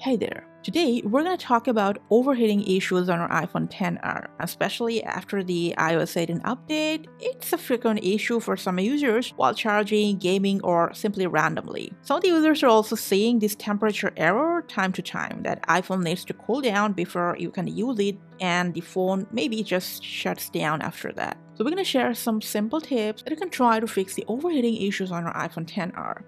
Hey there! Today we're going to talk about overheating issues on our iPhone XR, especially after the iOS 18 update. It's a frequent issue for some users while charging, gaming, or simply randomly. Some of the users are also seeing this temperature error time to time that iPhone needs to cool down before you can use it, and the phone maybe just shuts down after that. So we're going to share some simple tips that you can try to fix the overheating issues on our iPhone XR.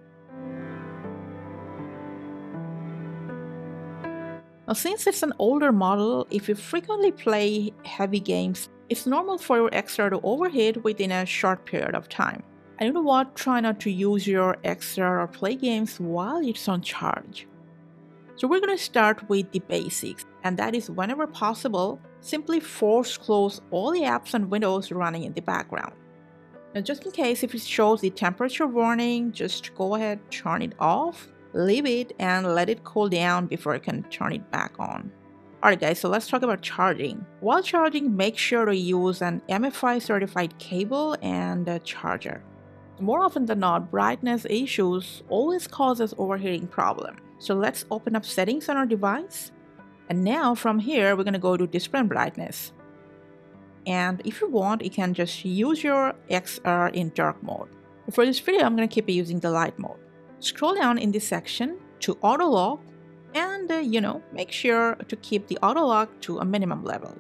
Now, since it's an older model, if you frequently play heavy games, it's normal for your Xr to overheat within a short period of time. And you know what? Try not to use your Xr or play games while it's on charge. So we're going to start with the basics, and that is whenever possible, simply force close all the apps and windows running in the background. Now, just in case if it shows the temperature warning, just go ahead, turn it off. Leave it and let it cool down before you can turn it back on. Alright guys, so let's talk about charging. While charging, make sure to use an MFI certified cable and a charger. More often than not, brightness issues always causes overheating problem. So let's open up settings on our device. And now from here, we're going to go to display brightness. And if you want, you can just use your Xr in dark mode. For this video, I'm going to keep using the light mode. Scroll down in this section to auto lock and make sure to keep the auto lock to a minimum level.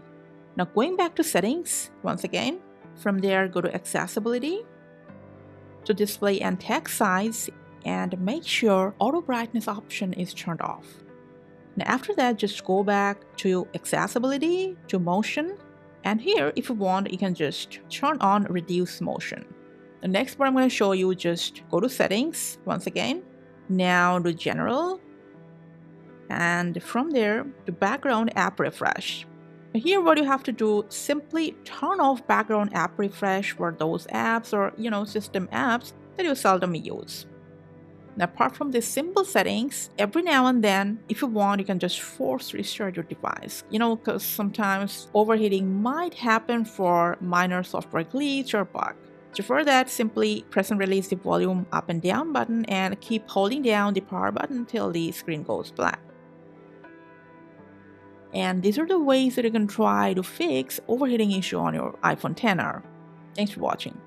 Now going back to settings once again, from there go to accessibility, to display and text size, and make sure auto brightness option is turned off. Now after that, just go back to accessibility, to motion, and here if you want you can just turn on reduce motion. The next part I'm going to show you, just go to settings once again, now to general, and from there to background app refresh. Here what you have to do, simply turn off background app refresh for those apps or system apps that you seldom use. Now apart from these simple settings, every now and then if you want you can just force restart your device, because sometimes overheating might happen for minor software glitch or bug. So for that, simply press and release the volume up and down button and keep holding down the power button until the screen goes black. And these are the ways that you can try to fix overheating issue on your iPhone XR. Thanks for watching.